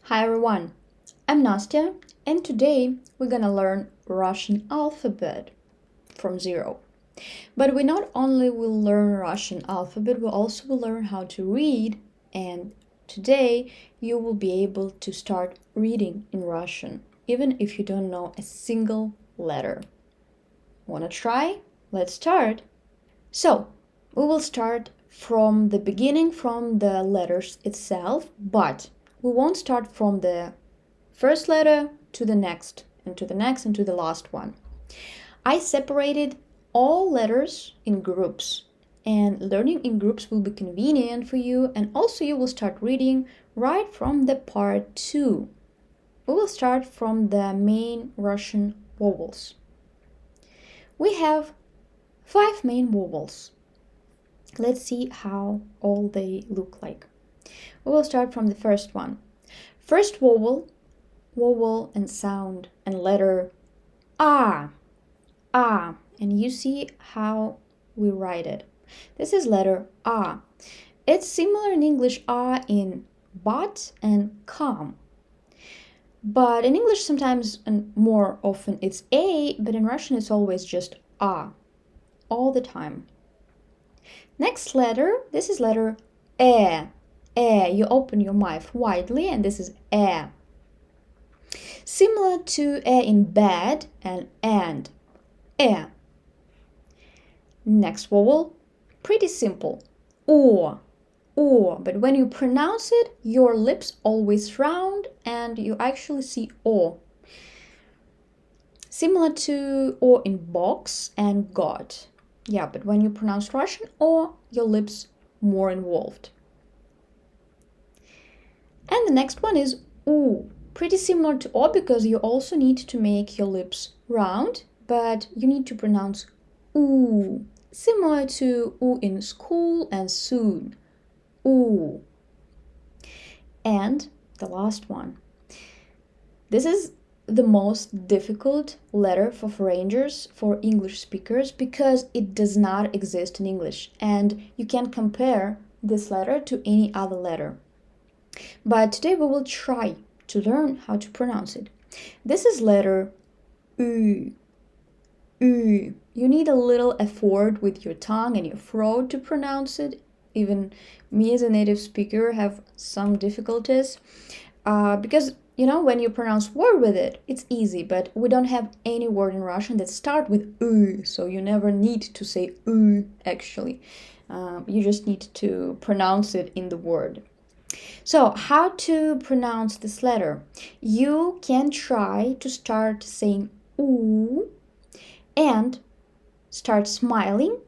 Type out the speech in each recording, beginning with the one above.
Hi everyone, I'm Nastya, and today we're gonna learn Russian alphabet from zero. But we not only will learn Russian alphabet, we also will learn how to read, and today you will be able to start reading in Russian, even if you don't know a single letter. Wanna try? Let's start! So, we will start from the beginning, from the letters itself, but we won't start from the first letter to the next, and to the next, and to the last one. I separated all letters in groups, and learning in groups will be convenient for you, and also you will start reading right from the part 2. We will start from the main Russian vowels. We have 5 main vowels. Let's see how all they look like. We will start from the first one. First vowel and sound and letter ah, and you see how we write it. This is letter ah. It's similar in English ah in but and come. But in English sometimes and more often it's a, but in Russian it's always just ah, all the time. Next letter, this is letter e. You open your mouth widely and this is e. Similar to in bed and e. Next vowel, pretty simple, or, but when you pronounce it, your lips always round and you actually see o. Similar to o in box and got. Yeah, but when you pronounce Russian o, your lips more involved. And the next one is u. Pretty similar to o because you also need to make your lips round, but you need to pronounce u. Similar to u in school and soon. U. And the last one. This is the most difficult letter for foreigners, for English speakers, because it does not exist in English and you can't compare this letter to any other letter. But today we will try to learn how to pronounce it. This is letter U. U. You need a little effort with your tongue and your throat to pronounce it. Even me as a native speaker have some difficulties because when you pronounce word with it, it's easy, but we don't have any word in Russian that start with U, so you never need to say U actually. You just need to pronounce it in the word. So, how to pronounce this letter? You can try to start saying U and start smiling.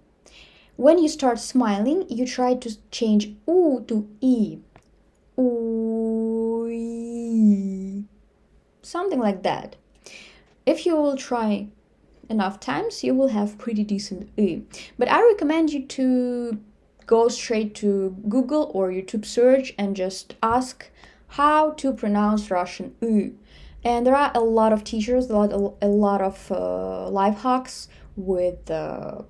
When you start smiling, you try to change U to E. U, something like that. If you will try enough times, you will have pretty decent E. But I recommend you to go straight to Google or YouTube search and just ask how to pronounce Russian U. And there are a lot of teachers, a lot of life hacks with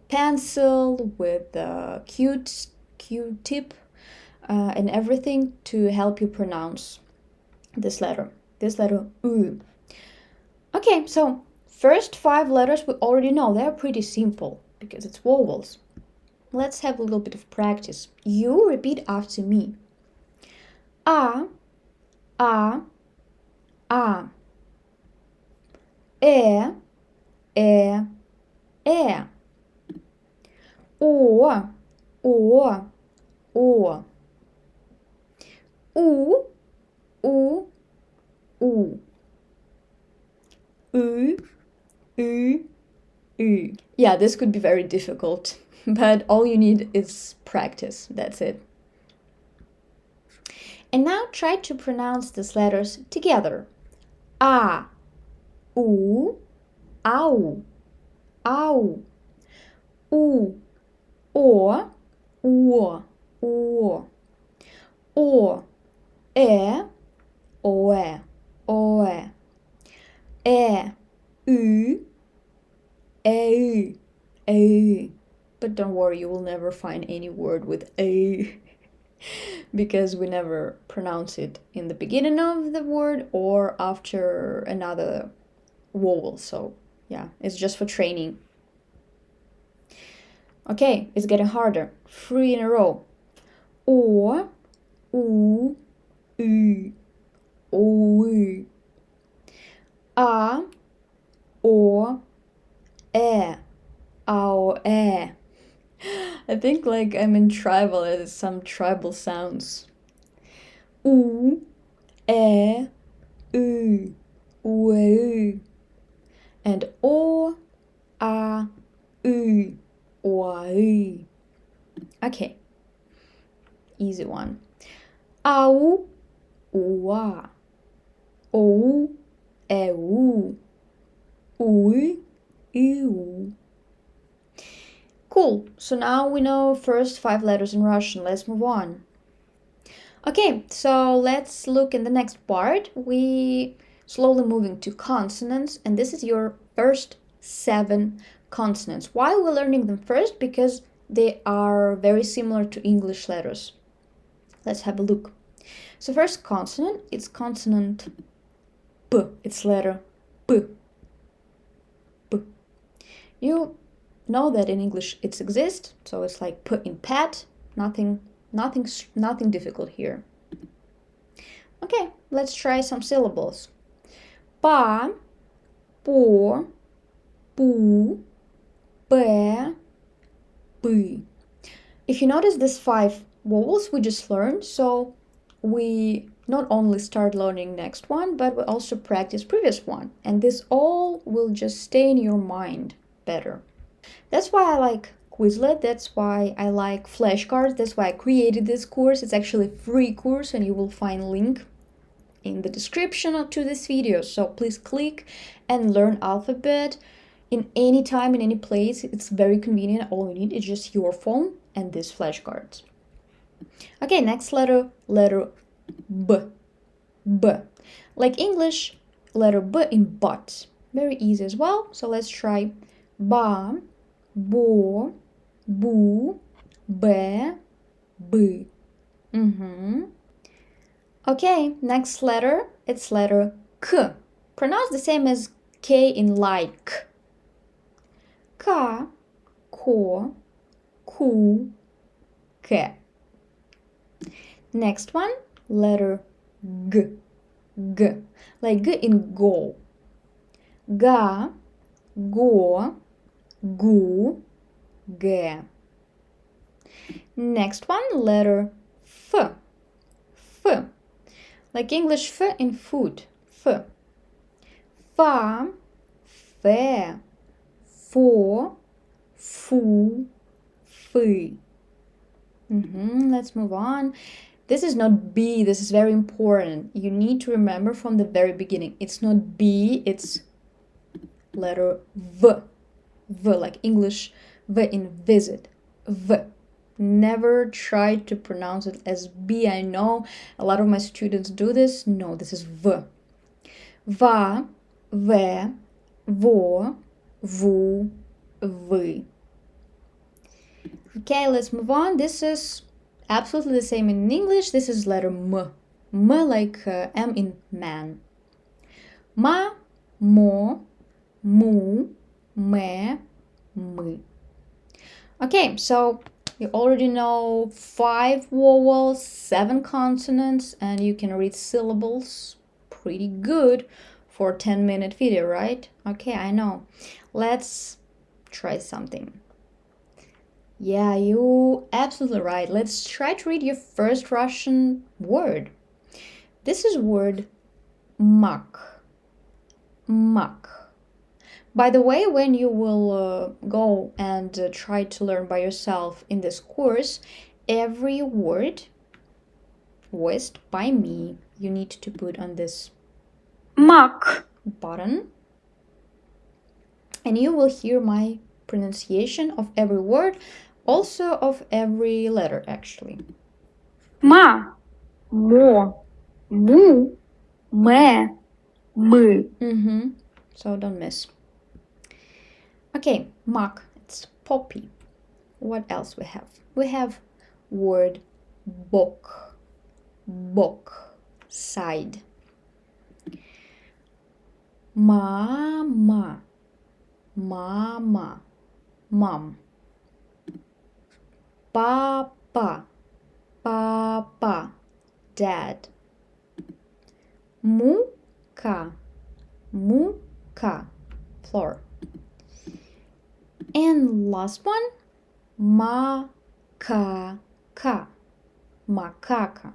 pencil, with Q-tip, and everything to help you pronounce this letter U. Okay, so first 5 letters we already know. They're pretty simple because it's vowels. Let's have a little bit of practice. You repeat after me. A, a, a. E, e, e. O, o, o. U, u, u. U, u, u. Yeah, this could be very difficult, but all you need is practice. That's it. And now try to pronounce these letters together. A, u, au, au. U, o, uo, uo. O, e, oe, oe. E, u, eu. But don't worry, you will never find any word with a. because we never pronounce it in the beginning of the word or after another vowel. So yeah, it's just for training. Okay, it's getting harder. 3 in a row. O, U, Ü, O, Ü. A, O, E, Ao, E. I think like I'm in tribal, it's some tribal sounds. U, E, Ü, Ü. And O, A, Ü, Ü. Okay, easy one. Au, Ua. Ou, Eu. Ui, Iu. Cool, so now we know first 5 letters in Russian. Let's move on. Okay, so let's look in the next part. We slowly moving to consonants, and this is your first 7 consonants. Why are we learning them first? Because they are very similar to English letters. Let's have a look. So first consonant, it's consonant P. It's letter P. P. You know that in English it exists, so it's like P in pet. Nothing difficult here. Okay, let's try some syllables. Pa, po, pu, pe, pi. If you notice these 5 vowels we just learned, so we not only start learning next one, but we also practice previous one. And this all will just stay in your mind better. That's why I like Quizlet, that's why I like flashcards, that's why I created this course. It's actually a free course and you will find a link in the description to this video. So please click and learn alphabet in any time, in any place. It's very convenient. All you need is just your phone and these flashcards. Okay, next letter B. B. Like English, letter B in but. Very easy as well. So let's try ba, bo, bu, be, b. Okay, next letter, it's letter K. Pronounced the same as K in like. Ka, ko, ku, ke. Next one, letter G. G. Like G in go. Ga, go, gu, ge. Next one, letter F. F. Like English F in food. F. Fa, fe, fo, fu, fi. Let's move on. This is not B. This is very important. You need to remember from the very beginning. It's not B. It's letter V. V, like English V in visit. V. Never try to pronounce it as B. I know a lot of my students do this. No, this is V. Va, ve, vo, vu, vi. Okay, let's move on. This is absolutely the same in English. This is letter M. M like M in man. Ma, mo, mu, me, mi. Okay, so you already know 5 vowels, 7 consonants, and you can read syllables pretty good for a 10-minute video, right? Okay, I know. Let's try something. Yeah, you're absolutely right. Let's try to read your first Russian word. This is word mak. Mak. By the way, when you will go and try to learn by yourself in this course, every word voiced by me, you need to put on this mak button, and you will hear my pronunciation of every word, also of every letter actually. Ma, mo, mu, me, mi. So don't miss. Okay, mak, it's poppy. What else we have? We have word bok, bok, side. Mama, mama, mom. Papa, papa, dad. Muka, muka, floor. And last one, makaka, makaka.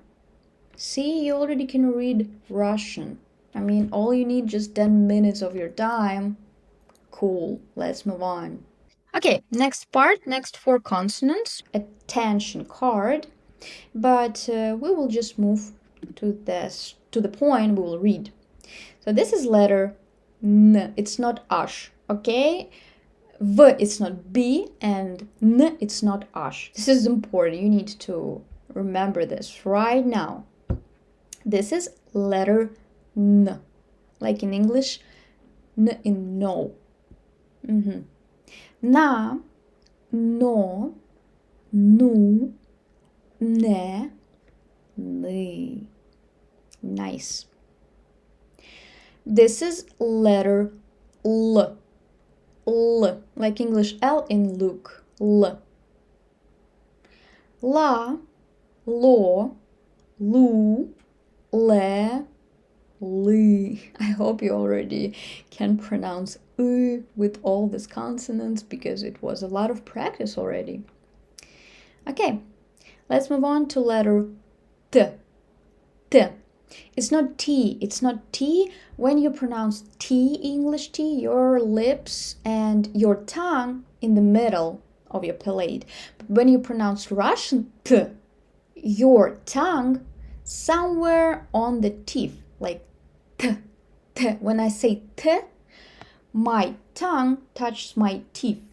See, you already can read Russian. I mean, all you need just 10 minutes of your time. Cool, let's move on. Okay, next part, next 4 consonants, attention card. But we will just move to the point we will read. So this is letter N, it's not ash, okay? V, it's not B, and N, it's not ash. This is important, you need to remember this right now. This is letter N, like in English, N in no. Na, no, nu, ne, ni. Nice. This is letter L. L, like English L in look. L. La, lo, lu, le, li. I hope you already can pronounce with all these consonants because it was a lot of practice already. Okay, let's move on to letter T. T. It's not T. It's not T. When you pronounce T, English T, your lips and your tongue in the middle of your palate. But when you pronounce Russian T, your tongue somewhere on the teeth, like T, T. When I say T, my tongue touches my teeth.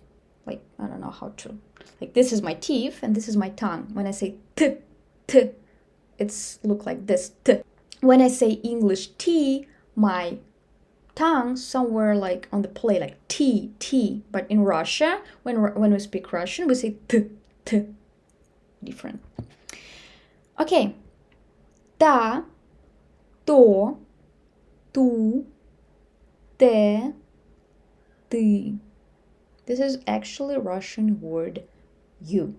Like, I don't know how to. Like, this is my teeth and this is my tongue. When I say T, T, it's look like this, T. When I say English T, my tongue somewhere like on the plate, like T, T. But in Russia, when we speak Russian, we say T, T. Different. Okay. Ta, to, tu, te, ty. This is actually Russian word you.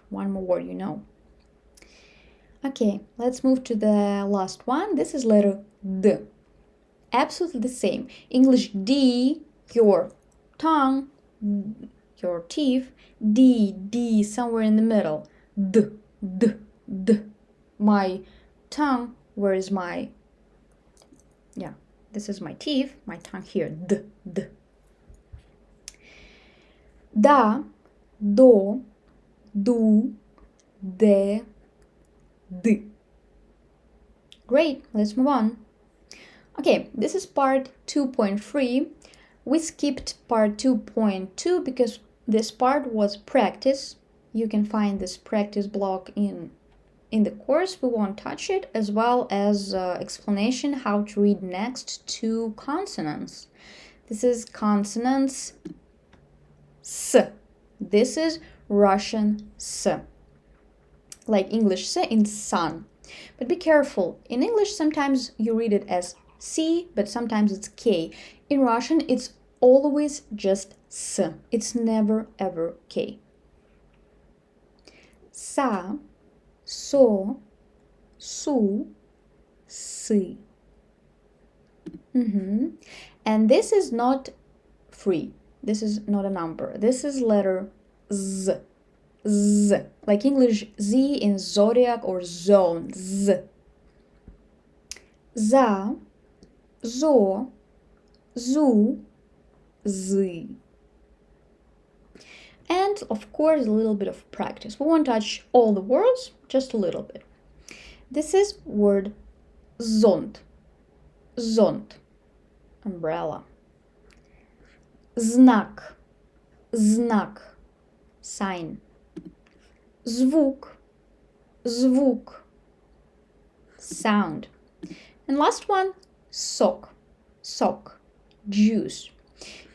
One more word you know. Okay, let's move to the last one. This is letter D. Absolutely the same. English D, your tongue, your teeth. D, D, somewhere in the middle. D, D, D. My tongue, where is my... Yeah, this is my teeth, my tongue here. D, D. Da, do, du, de, D. Great, let's move on. Okay, this is part 2.3. We skipped part 2.2 because this part was practice. You can find this practice block in the course. We won't touch it, as well as explanation how to read next 2 consonants. This is consonants S. This is Russian S. Like English S in sun. But be careful. In English, sometimes you read it as C, but sometimes it's K. In Russian, it's always just S. It's never ever K. Sa, so, su, si. And this is not free. This is not a number. This is letter Z. Z. Like English Z in zodiac or zone. Z. Za, zo, zu, zi. And of course, a little bit of practice. We won't touch all the words, just a little bit. This is word zond. Zond. Umbrella. Znak. Znak. Sign. Звук. Звук. Sound. And last one, sok. Sok. Juice.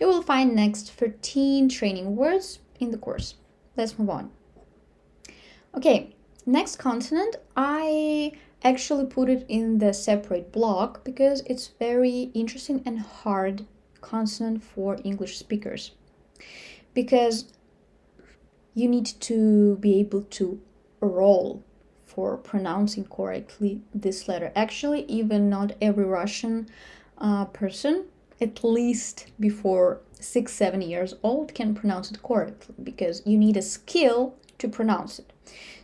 You will find next 13 training words in the course. Let's move on. Okay, Next consonant, I actually put it in the separate block because it's very interesting and hard consonant for English speakers. Because you need to be able to roll for pronouncing correctly this letter. Actually, even not every Russian person, at least before 6-7 years old, can pronounce it correctly because you need a skill to pronounce it.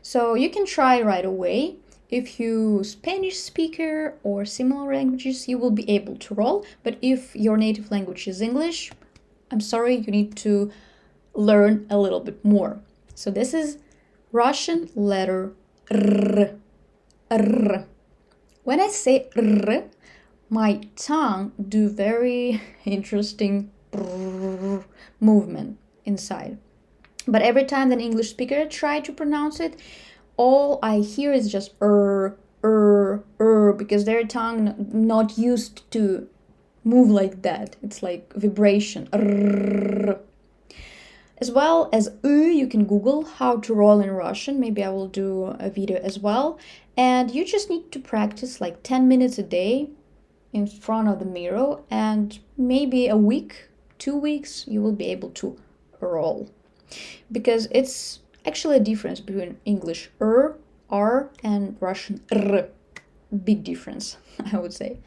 So you can try right away. If you Spanish speaker or similar languages, you will be able to roll. But if your native language is English, I'm sorry, you need to learn a little bit more. So this is Russian letter R. R. When I say R, my tongue do very interesting movement inside. But every time an English speaker try to pronounce it, all I hear is just because their tongue not used to move like that. It's like vibration. As well as you can Google how to roll in Russian. Maybe I will do a video as well. And you just need to practice like 10 minutes a day in front of the mirror, and maybe a week, 2 weeks, you will be able to roll. Because it's actually a difference between English R, and Russian R. Big difference, I would say.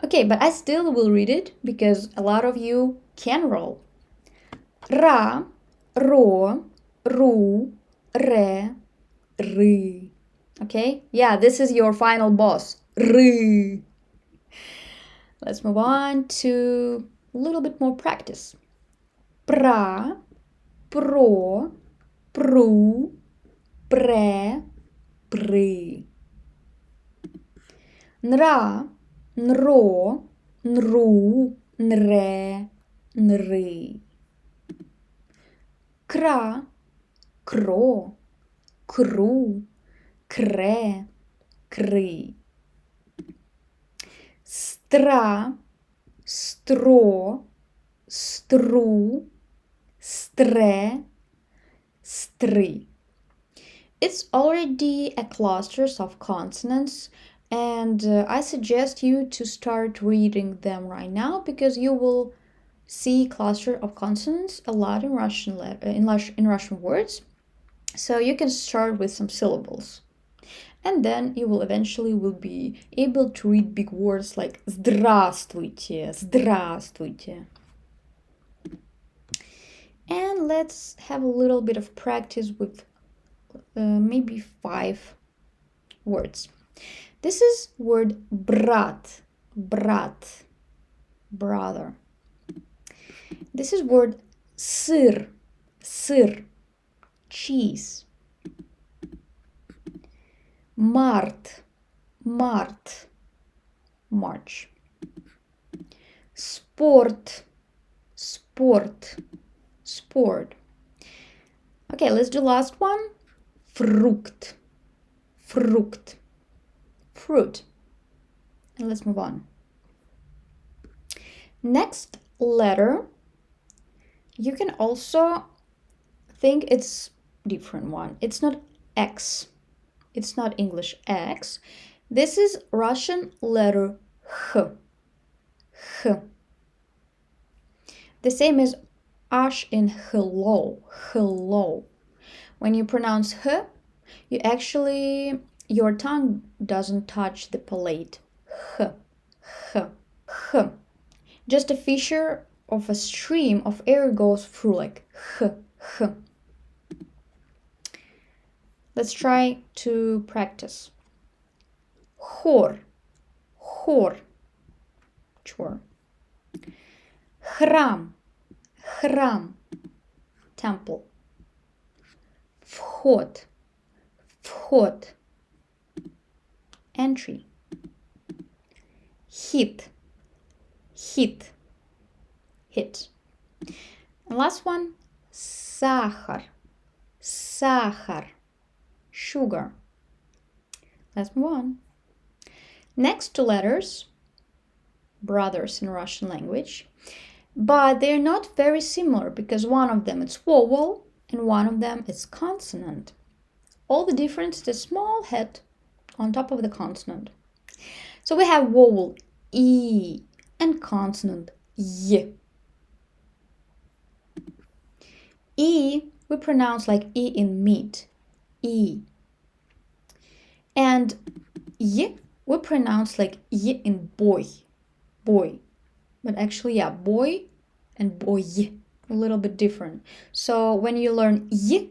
Okay, but I still will read it because a lot of you can roll. Ra, ro, ru, re, ri. Okay? Yeah, this is your final boss. Ri. Let's move on to a little bit more practice. Pra, pro, pru, pre, pri. Nra, nro, nru, nre, nri. Kra, kro, kru, kre, kri. Stra, stro, stru, stre, stri. It's already a cluster of consonants, and I suggest you to start reading them right now because you will see cluster of consonants a lot in Russian words. So you can start with some syllables. And then you will eventually be able to read big words like здравствуйте, здравствуйте. And let's have a little bit of practice with maybe 5 words. This is word brat, brat, brother. This is word sыр, сыр, cheese. Март, март, March. Sport, sport, sport. Okay, let's do last one. Frukt, frukt, fruit. And let's move on. Next letter, you can also think it's different one. It's not X. It's not English X. This is Russian letter H. H. The same as H in hello. Hello. When you pronounce H, your tongue doesn't touch the palate. H. H. H. Just a fissure of a stream of air goes through like H. H. Let's try to practice. Хор, хор, chore. Храм, храм, temple. Вход, вход, entry. Hit, hit, hit. And last one, сахар, сахар, sugar. Let's move on. Next two letters, brothers in Russian language, but they're not very similar because one of them is vowel and one of them is consonant. All the difference is the small head on top of the consonant. So we have vowel E and consonant Y. E we pronounce like E in meat, E. And Y we pronounce like Y in boy, boy. But actually, yeah, boy and boy, a little bit different. So when you learn Y,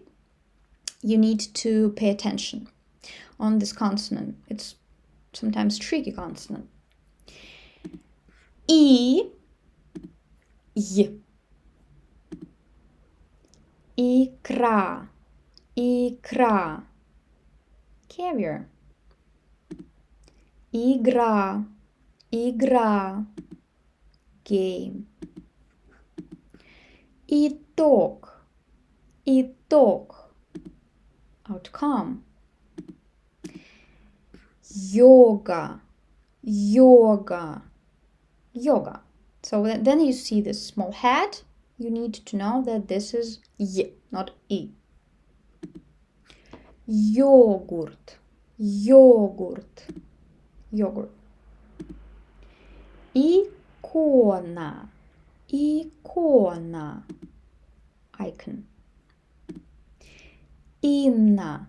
you need to pay attention on this consonant. It's sometimes tricky consonant. Y, икра, икра, caviar. Игра, игра, game. Итог, итог, outcome. Yoga, yoga, yoga. So then you see this small head. You need to know that this is Y, not E. Yogurt, yogurt, yogurt. Икона, икона, icon. Inna,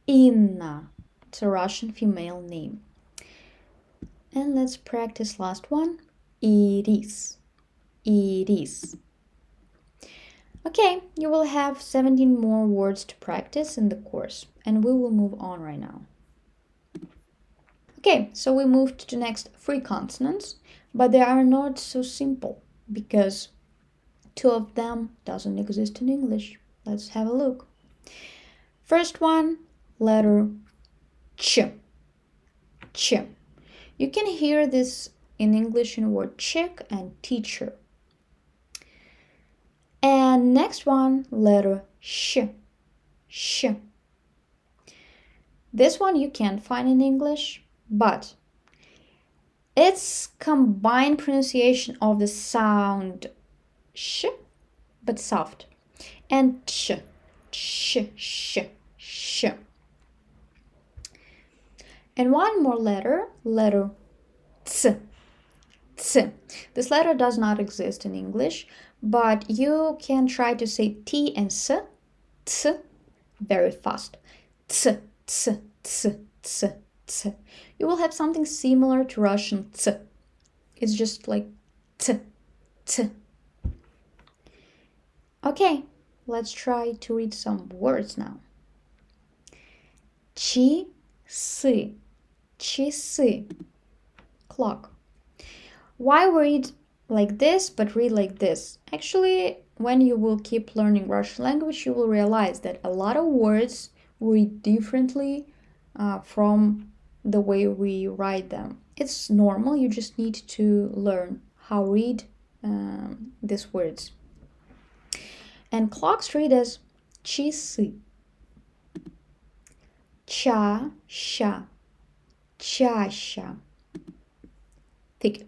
Inna, it's a Russian female name. And let's practice last one. Iris, iris. Okay, you will have 17 more words to practice in the course, and we will move on right now. Okay, so we moved to the next 3 consonants, but they are not so simple because 2 of them doesn't exist in English. Let's have a look. First one, letter Ch. Ch. You can hear this in English in the word chick and teacher. And next one, letter Sh. Sh. This one you can't find in English, but it's combined pronunciation of the sound sh, but soft, and ch, sh, sh, sh. And one more letter, letter ts, ts. This letter does not exist in English, but you can try to say t and s, ts, very fast. Ts, ts, ts, ts, ts. You will have something similar to Russian ts. It's just like t, t. Okay, let's try to read some words now. Часы, часы, clock. Why read like this but read like this? Actually, when you will keep learning Russian language, you will realize that a lot of words read differently from the way we write them. It's normal, you just need to learn how to read these words. And clocks read as часы. Чаща, чаща. Thick.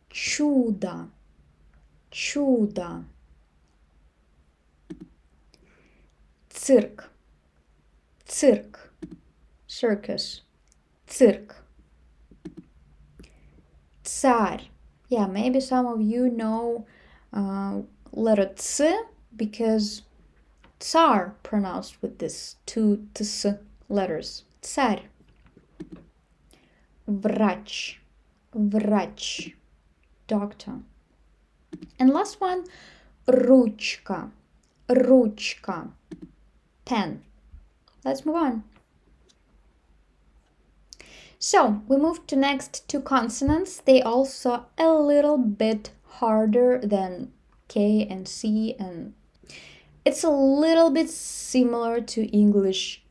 Чудо, чудо. Цирк, цирк. Circus, цирк. Царь. Yeah, maybe some of you know letter ts because Tsar pronounced with this 2 ts letters. Царь. Врач, врач, doctor. And last one, ручка, ручка, pen. Let's move on. So we move to next 2 consonants. They also a little bit harder than K and C, and it's a little bit similar to English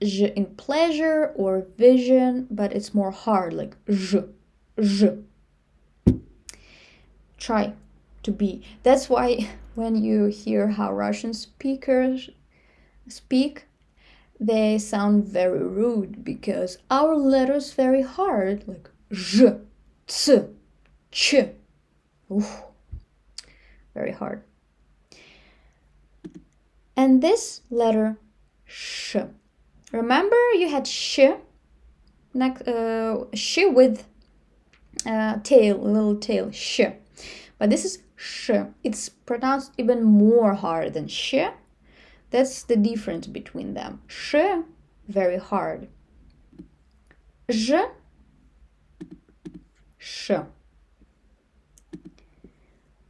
j in pleasure or vision, but it's more hard, like j, j. Try to be. That's why when you hear how Russian speakers speak, they sound very rude because our letters very hard, like j, ts, ch. Oof, very hard. And this letter sh. Remember you had sh, sh with tail, little tail, sh. But this is sh. It's pronounced even more hard than sh. That's the difference between them. Sh, very hard. J, sh.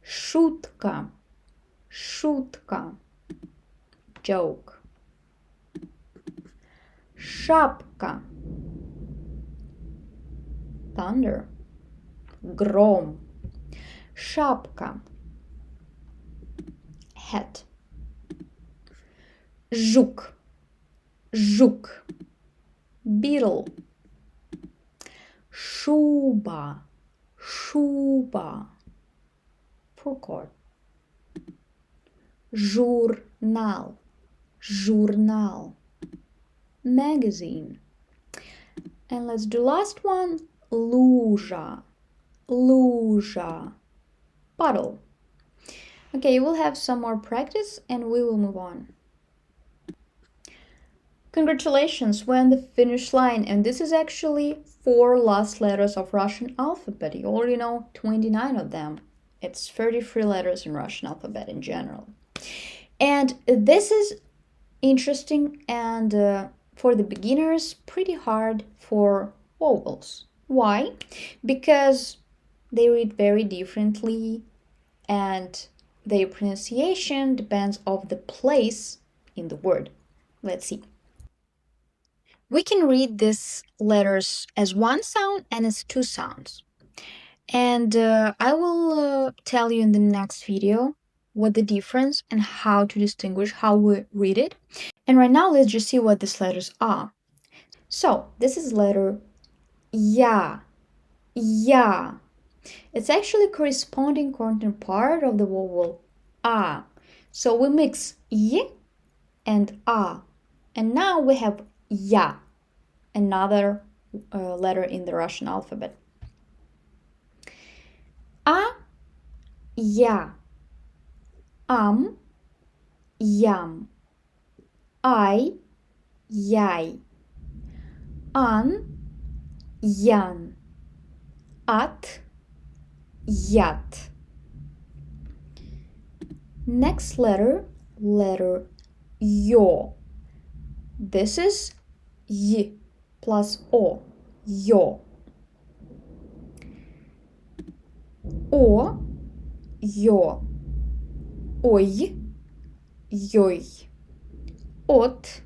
Шутка, шутка, joke. Шапка, thunder, гром. Шапка, hat. Жук, жук, beetle. Шуба, шуба, fur coat. Журнал, журнал, magazine. And let's do last one. Лужа, лужа, puddle. Okay, we'll have some more practice and we will move on. Congratulations, we're on the finish line, and this is actually 4 last letters of Russian alphabet. You already know 29 of them. It's 33 letters in Russian alphabet in general. And this is interesting and for the beginners, pretty hard for vowels. Why? Because they read very differently and their pronunciation depends on the place in the word. Let's see. We can read these letters as one sound and as 2 sounds. And I will tell you in the next video what the difference and how to distinguish how we read it. And right now, let's just see what these letters are. So, this is letter ya, ya. It's actually corresponding counterpart of the vowel a. So we mix y and a. And now we have ya, another letter in the Russian alphabet. A, ya, yam, I, yai, an, yan, at, yat. Next letter, letter yo. This is y plus o, yo. O, yo. Ой, йой. От,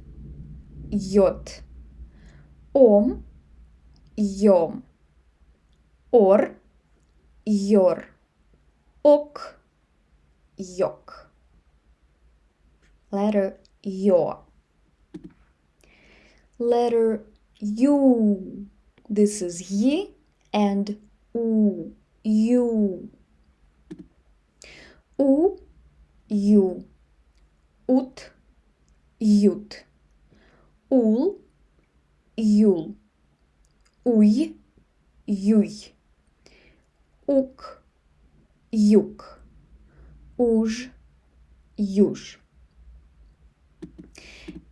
йот. Ом, йом. Ор, йор. Ок, yok. Letter yo. Letter u. This is y and u. U. U, you. Ut, ют. Ул, юл. Уй, юй. Ук, юк. Уж, юж.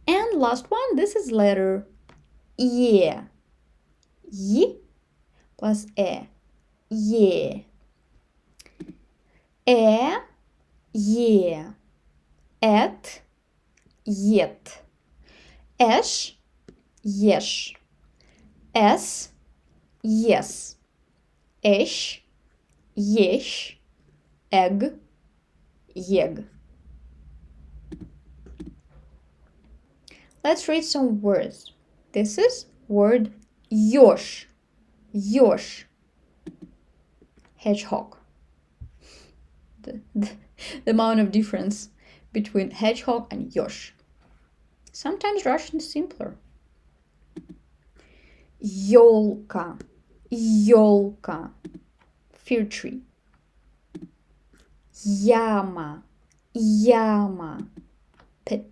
And last one, this is letter E. Y plus E. Ye. Ye. Et, yet. Esh, yesh. Es, yes. Esh, yesh. Egg, yeg. Let's read some words. This is word yosh. Yosh. Hedgehog. The amount of difference between hedgehog and yosh. Sometimes Russian is simpler. Ёлка. Ёлка. Fir tree. Яма. Яма. Pit.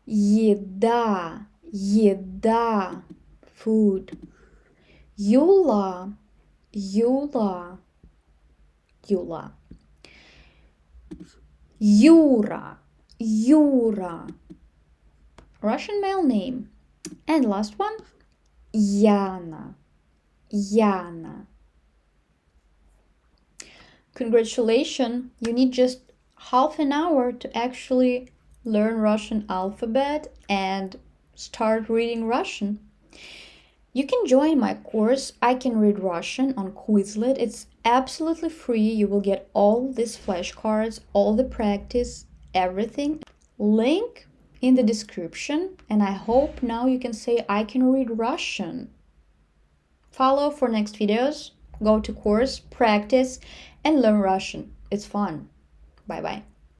Еда. Еда. Food. Юла. Юла. Юла. Юра. Юра. Russian male name. And last one, Yana. Yana. Congratulations, you need just half an hour to actually learn Russian alphabet and start reading Russian. You can join my course, I Can Read Russian, on Quizlet. It's absolutely free. You will get all these flashcards, all the practice, everything. Link in the description, and I hope now you can say I can read Russian. Follow for next videos, go to course, practice, and learn Russian. It's fun. Bye bye.